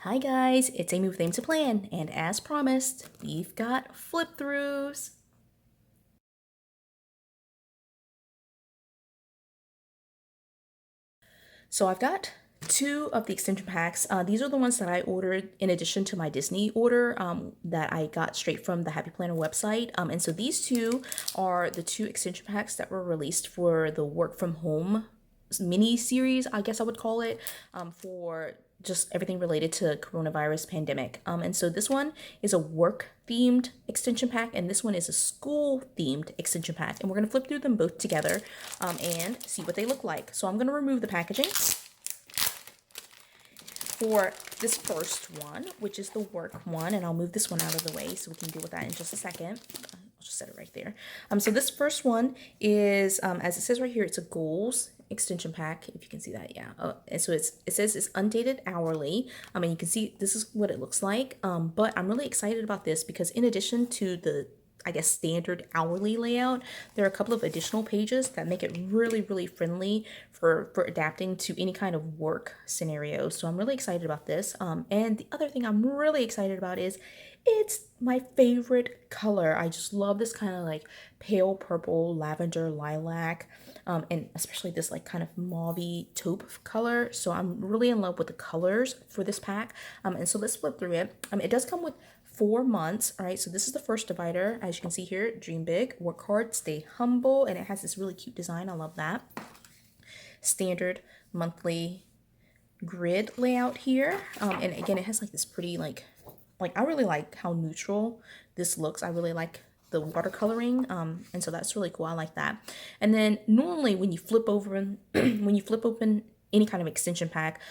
Hi guys, it's Amy with Aim to Plan, and as promised, we've got Flipthroughs. So I've got two of the extension packs. These are the ones that I ordered in addition to my Disney order that I got straight from the Happy Planner website. And so these two are the two extension packs that were released for the work from home mini series, I guess I would call it, for just everything related to coronavirus pandemic. And so this one is a work themed extension pack, and this one is a school themed extension pack. And we're going to flip through them both together and see what they look like. So I'm going to remove the packaging for this first one, which is the work one, and I'll move this one out of the way so we can deal with that in just a second. I'll just set it right there. So this first one is, as it says right here, it's a goals extension pack, if you can see that. And so it says it's undated hourly. And you can see this is what it looks like. But I'm really excited about this because in addition to the, I guess, standard hourly layout, there are a couple of additional pages that make it really, really friendly for adapting to any kind of work scenario. So I'm really excited about this. And the other thing I'm really excited about is it's my favorite color. I just love this kind of like pale purple, lavender, lilac, and especially this like kind of mauvey taupe color. So I'm really in love with the colors for this pack. And so let's flip through it. It does come with 4 months. All right, so this is the first divider. As you can see here, dream big, work hard, stay humble, and it has this really cute design. I love that. Standard monthly grid layout here. And again, it has like this pretty like I really like how neutral this looks. I really like the watercoloring, and so that's really cool. I like that. And then normally when you flip over when you flip open any kind of extension pack,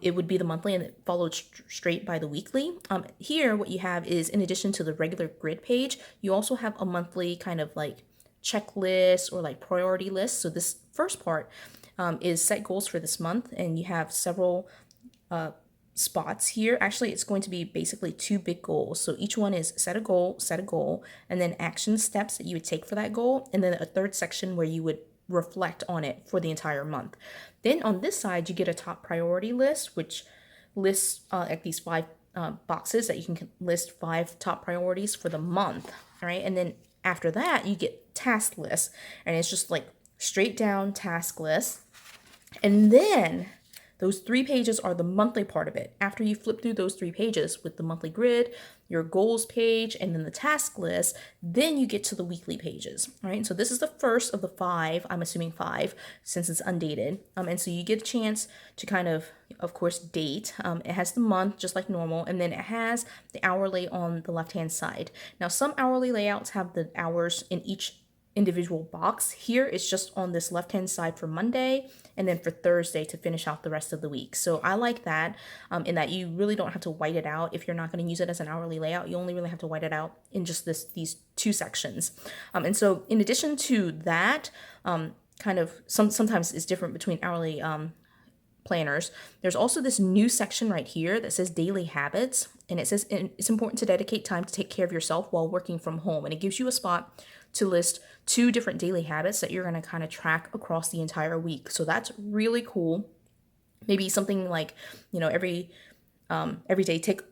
it would be the monthly and it followed straight by the weekly. Here what you have is, in addition to the regular grid page, you also have a monthly kind of like checklist or like priority list. So this first part is set goals for this month, and you have several spots here. Actually, it's going to be basically 2 big goals. So each one is set a goal, and then action steps that you would take for that goal, and then a third section where you would reflect on it for the entire month. Then on this side, you get a top priority list, which lists like these 5 boxes that you can list 5 top priorities for the month. All right, and then after that, you get task lists, and it's just like straight down task list, and then those 3 pages are the monthly part of it. After you flip through those 3 pages with the monthly grid, your goals page, and then the task list, then you get to the weekly pages. All right, so this is the first of the 5, I'm assuming 5, since it's undated. And so you get a chance to kind of course, date. It has the month just like normal, and then it has the hourly on the left-hand side. Now, some hourly layouts have the hours in each individual box. Here it's just on this left hand side for Monday, and then for Thursday to finish out the rest of the week. So I like that, in that you really don't have to white it out. If you're not going to use it as an hourly layout, you only really have to white it out in just these 2 sections. And so in addition to that, kind of sometimes it's different between hourly planners. There's also this new section right here that says daily habits, and it says it's important to dedicate time to take care of yourself while working from home, and it gives you a spot to list 2 different daily habits that you're going to kind of track across the entire week. So that's really cool. Maybe something like, every day take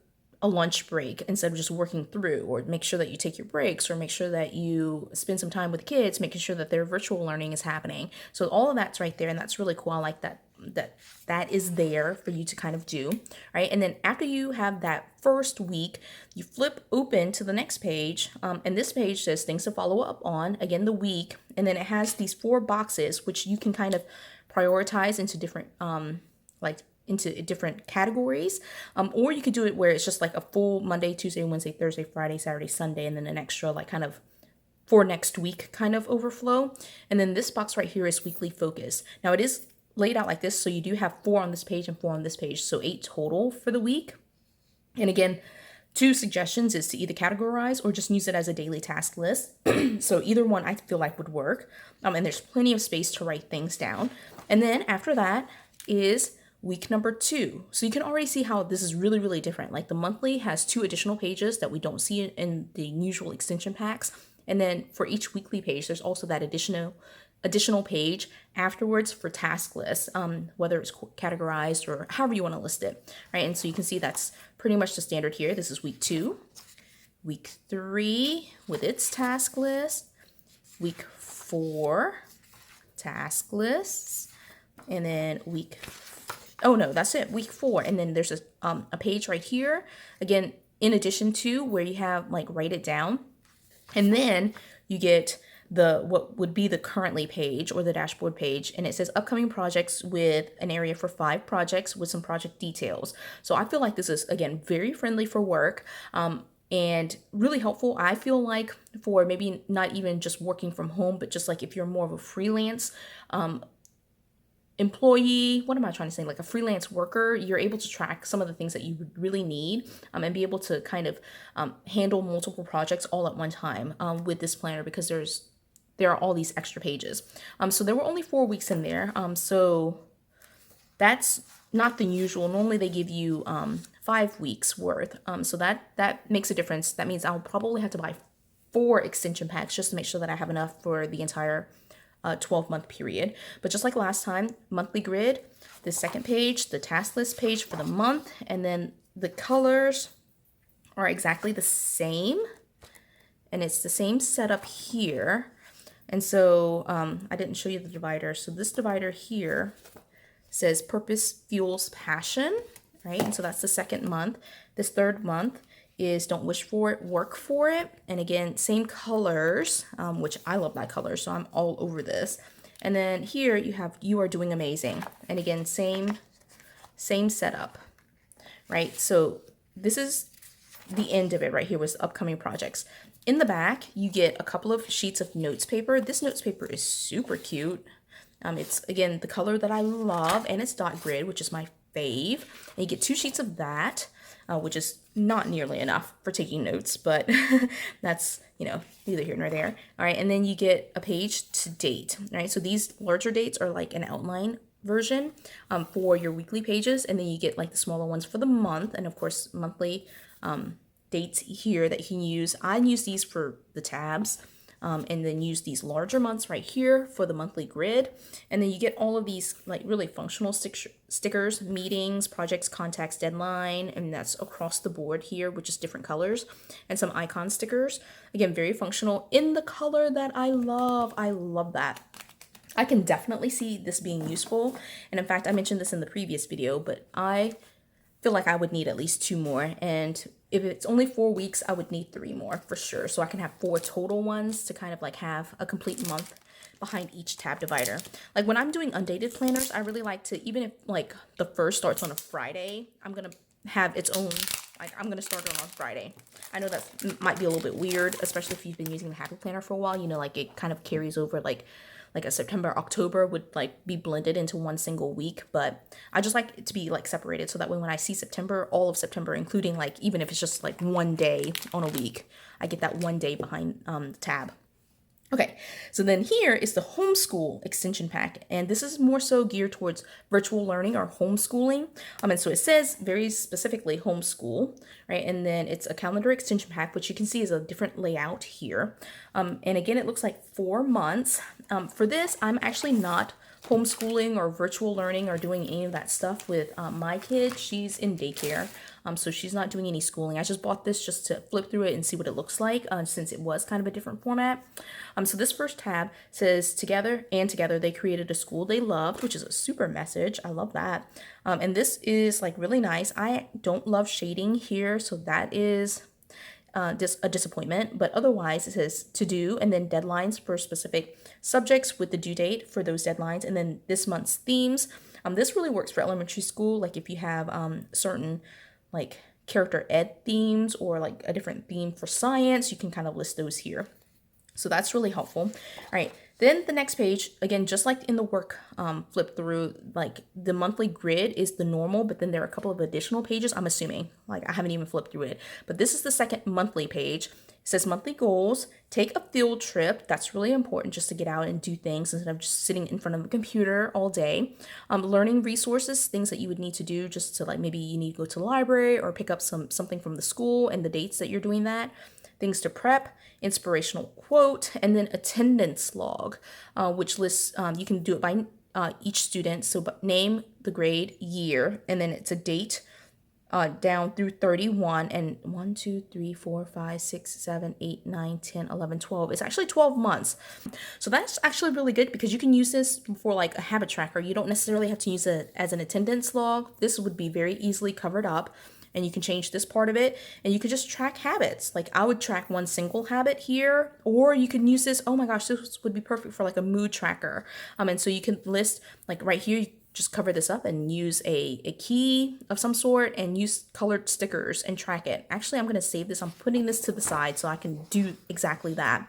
a lunch break instead of just working through, or make sure that you take your breaks, or make sure that you spend some time with the kids, making sure that their virtual learning is happening. So all of that's right there, and that's really cool. I like that is there for you to kind of do, right? And then after you have that first week, you flip open to the next page, and this page says things to follow up on, again, the week, and then it has these 4 boxes which you can kind of prioritize into different into different categories, or you could do it where it's just like a full Monday, Tuesday, Wednesday, Thursday, Friday, Saturday, Sunday, and then an extra like kind of for next week kind of overflow. And then this box right here is weekly focus. Now it is laid out like this, so you do have 4 on this page and 4 on this page, so 8 total for the week. And again, 2 suggestions is to either categorize or just use it as a daily task list. So either one I feel like would work, and there's plenty of space to write things down. And then after that is week number 2. So you can already see how this is really, really different. Like the monthly has 2 additional pages that we don't see in the usual extension packs. And then for each weekly page, there's also that additional additional page afterwards for task lists, whether it's categorized or however you want to list it, right? And so you can see that's pretty much the standard here. This is week 2, week 3 with its task list, week 4 task lists, and then week 4, and then there's a page right here again in addition to where you have like write it down, and then you get the what would be the currently page or the dashboard page, and it says upcoming projects with an area for 5 projects with some project details. So I feel like this is again very friendly for work, and really helpful. I feel like for maybe not even just working from home, but just like if you're more of a freelance employee, what am I trying to say? Like a freelance worker, you're able to track some of the things that you would really need, and be able to kind of handle multiple projects all at one time with this planner, because there are all these extra pages. So there were only 4 weeks in there. So that's not the usual. Normally they give you 5 weeks worth. So that makes a difference. That means I'll probably have to buy 4 extension packs just to make sure that I have enough for the entire 12-month period. But just like last time, monthly grid, the second page, the task list page for the month, and then the colors are exactly the same. And it's the same setup here. And so I didn't show you the divider. So this divider here says purpose fuels passion, right? And so that's the second month. This third month is don't wish for it, work for it. And again, same colors, which I love that color, so I'm all over this. And then here you have you are doing amazing. And again, same setup, right? So this is the end of it right here with upcoming projects. In the back, you get a couple of sheets of notes paper. This notes paper is super cute. It's, again, the color that I love, and it's dot grid, which is my fave. And you get 2 sheets of that, which is not nearly enough for taking notes, but that's, neither here nor there. All right, and then you get a page to date, right? So these larger dates are like an outline version for your weekly pages, and then you get like the smaller ones for the month, and of course, monthly dates here that you can use. I use these for the tabs, and then use these larger months right here for the monthly grid. And then you get all of these like really functional stickers, meetings, projects, contacts, deadline, and that's across the board here, which is different colors, and some icon stickers. Again, very functional in the color that I love. I love that. I can definitely see this being useful. And in fact, I mentioned this in the previous video, but I feel like I would need at least 2 more. And if it's only 4 weeks, I would need 3 more for sure. So I can have 4 total ones to kind of like have a complete month behind each tab divider. Like when I'm doing undated planners, I really like to, even if like the first starts on a Friday, I'm going to have its own, like I'm going to start it on Friday. I know that might be a little bit weird, especially if you've been using the Happy Planner for a while, like it kind of carries over like a September, October would like be blended into one single week, but I just like it to be like separated so that when I see September, all of September, including like, even if it's just like one day on a week, I get that one day behind the tab. Okay, so then here is the Homeschool extension pack, and this is more so geared towards virtual learning or homeschooling. And so it says very specifically homeschool, right? And then it's a calendar extension pack, which you can see is a different layout here. And again, it looks like 4 months. For this, I'm actually not homeschooling or virtual learning or doing any of that stuff with my kid. She's in daycare, so she's not doing any schooling. I just bought this just to flip through it and see what it looks like, since it was kind of a different format. So this first tab says together they created a school they loved, which is a super message. I love that. And this is like really nice. I don't love shading here, so that is just a disappointment, but otherwise it says to do and then deadlines for specific subjects with the due date for those deadlines, and then this month's themes. This really works for elementary school, like if you have certain like character ed themes or like a different theme for science, you can kind of list those here. So that's really helpful. All right, then the next page, again, just like in the work flip through, like the monthly grid is the normal, but then there are a couple of additional pages, I'm assuming. Like I haven't even flipped through it, but this is the second monthly page. It says monthly goals, take a field trip. That's really important, just to get out and do things instead of just sitting in front of a computer all day. Learning resources, things that you would need to do just to like maybe you need to go to the library or pick up something from the school and the dates that you're doing that. things to prep, inspirational quote, and then attendance log, which lists, you can do it by each student. So name, the grade, year, and then it's a date down through 31, and 1, 2, 3, 4, 5, 6, 7, 8, 9, 10, 11, 12. It's actually 12 months. So that's actually really good because you can use this for like a habit tracker. You don't necessarily have to use it as an attendance log. This would be very easily covered up, and you can change this part of it, and you could just track habits. Like I would track one single habit here, or you can use this. Oh my gosh, this would be perfect for like a mood tracker. And so you can list like right here, just cover this up and use a key of some sort and use colored stickers and track it. Actually, I'm going to save this. I'm putting this to the side so I can do exactly that.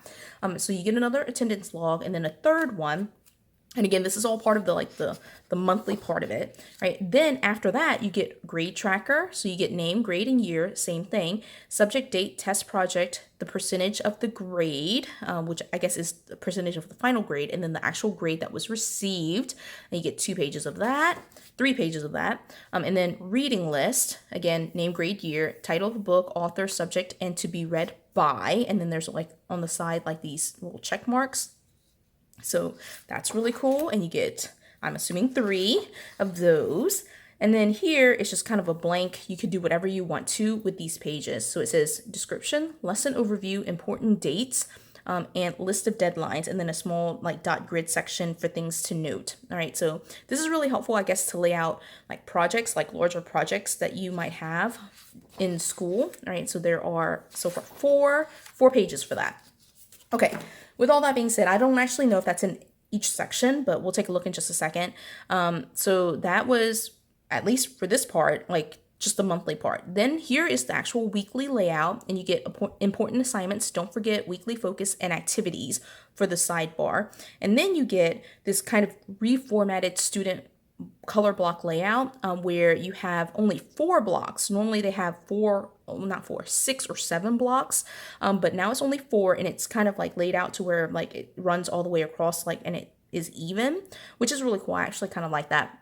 So you get another attendance log and then a third one. And again, this is all part of the monthly part of it, right? Then after that, you get grade tracker. So you get name, grade, and year, same thing. Subject, date, test project, the percentage of the grade, which I guess is the percentage of the final grade, and then the actual grade that was received. And you get 2 pages of that, 3 pages of that. And then reading list, again, name, grade, year, title of the book, author, subject, and to be read by. And then there's like on the side, like these little check marks. So that's really cool. And you get, I'm assuming 3 of those. And then here it's just kind of a blank. You could do whatever you want to with these pages. So it says description, lesson overview, important dates, and list of deadlines, and then a small like dot grid section for things to note. All right, so this is really helpful, I guess, to lay out like projects, like larger projects that you might have in school. All right, so there are so far four pages for that. Okay, with all that being said, I don't actually know if that's in each section, but we'll take a look in just a second. So that was, at least for this part, like just the monthly part. Then here is the actual weekly layout, and you get important assignments. Don't forget weekly focus and activities for the sidebar. And then you get this kind of reformatted student color block layout where you have only 4 blocks. Normally they have 6 or 7 blocks, but now it's only 4, and it's kind of like laid out to where like it runs all the way across, like, and it is even, which is really cool. I actually kind of like that.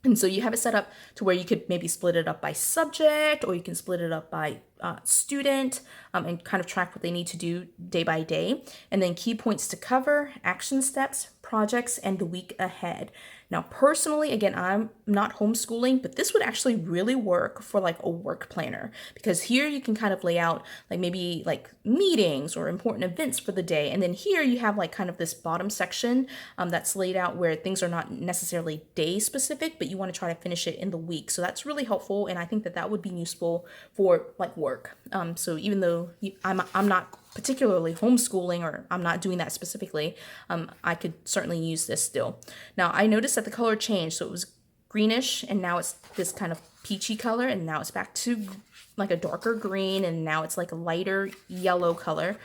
And so you have it set up to where you could maybe split it up by subject, or you can split it up by student, and kind of track what they need to do day by day. And then key points to cover, action steps, projects, and the week ahead. Now, personally, again, I'm not homeschooling, but this would actually really work for like a work planner, because here you can kind of lay out like maybe like meetings or important events for the day. And then here you have like kind of this bottom section that's laid out where things are not necessarily day specific, but you want to try to finish it in the week. So that's really helpful. And I think that that would be useful for like work. So even though I'm not particularly homeschooling, or I'm not doing that specifically, I could certainly use this still. Now I noticed that the color changed, so it was greenish, and now it's this kind of peachy color, and now it's back to like a darker green, and now it's like a lighter yellow color.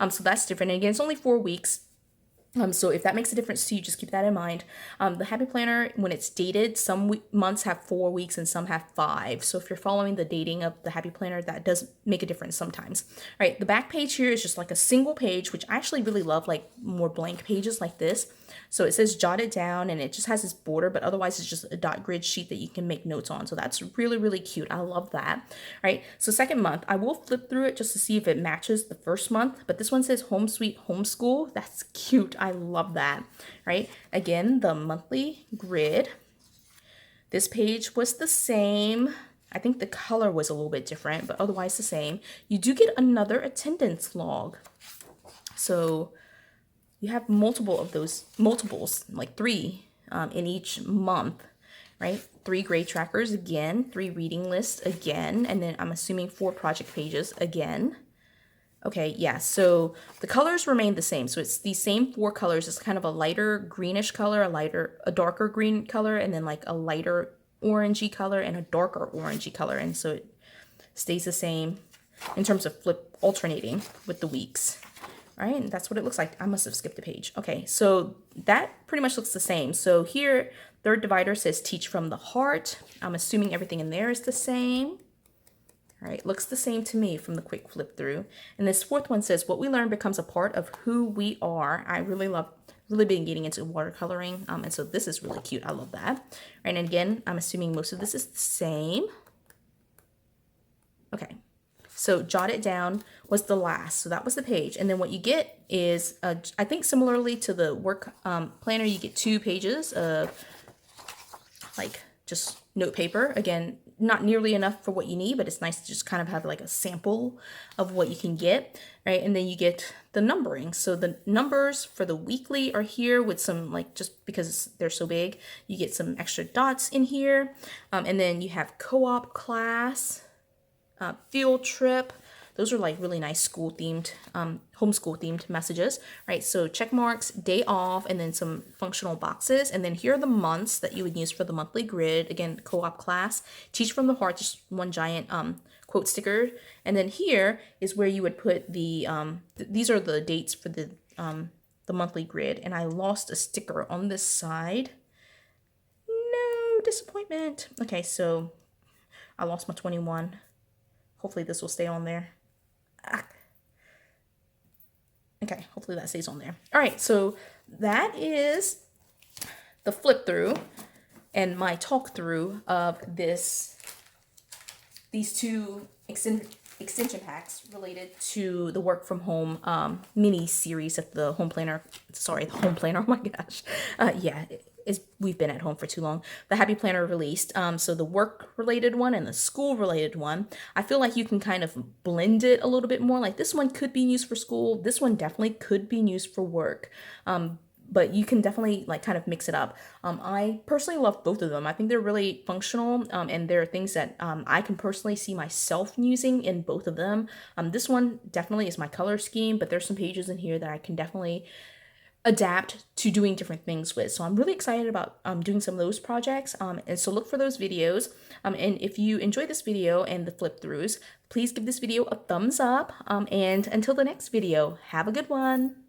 So that's different. And again, it's only 4 weeks. So if that makes a difference to you, just keep that in mind. The Happy Planner, when it's dated, some months have 4 weeks and some have 5. So if you're following the dating of the Happy Planner, that does make a difference sometimes. All right, the back page here is just like a single page, which I actually really love, like more blank pages like this. So it says jot it down, and it just has this border, but otherwise it's just a dot grid sheet that you can make notes on. So that's really, really cute. I love that. All right, so second month, I will flip through it just to see if it matches the first month, but this one says Home Sweet Homeschool. That's cute. I love that. Right, again, the monthly grid. This page was the same. I think the color was a little bit different, but otherwise the same. You do get another attendance log. So you have multiples, like 3 in each month, right? 3 grade trackers again, 3 reading lists again, and then I'm assuming 4 project pages again. Okay, yeah, so the colors remain the same. So it's these same 4 colors. It's kind of a lighter greenish color, a darker green color, and then like a lighter orangey color and a darker orangey color. And so it stays the same in terms of alternating with the weeks. Right, and that's what it looks like. I must have skipped a page. Okay, so that pretty much looks the same. So here, third divider says teach from the heart. I'm assuming everything in there is the same. All right, looks the same to me from the quick flip through. And this fourth one says what we learn becomes a part of who we are. I really been getting into watercoloring, and so this is really cute. I love that. Right, and again, I'm assuming most of this is the same. Okay. So jot it down was the last. So that was the page. And then what you get is, I think similarly to the work planner, you get 2 pages of like just note paper. Again, not nearly enough for what you need, but it's nice to just kind of have like a sample of what you can get, right? And then you get the numbering. So the numbers for the weekly are here with some, like, just because they're so big, you get some extra dots in here. And then you have co-op class, field trip. Those are like really nice school themed, homeschool themed messages, right? So check marks, day off, and then some functional boxes. And then here are the months that you would use for the monthly grid. Again, co-op class, teach from the heart, just one giant quote sticker. And then here is where you would put the, these are the dates for the monthly grid. And I lost a sticker on this side. No, disappointment. Okay, so I lost my 21. Hopefully this will stay on there. Okay, hopefully that stays on there. All right, so that is the flip through and my talk through of these 2 extension packs related to the work from home mini series that the home planner, oh my gosh. Yeah, we've been at home for too long. The Happy Planner released. So the work related one and the school related one, I feel like you can kind of blend it a little bit more. Like this one could be used for school. This one definitely could be used for work. But you can definitely like kind of mix it up. I personally love both of them. I think they're really functional, and there are things that I can personally see myself using in both of them. This one definitely is my color scheme, but there's some pages in here that I can definitely adapt to doing different things with. So I'm really excited about doing some of those projects. And so look for those videos. And if you enjoy this video and the flip throughs, please give this video a thumbs up. And until the next video, have a good one.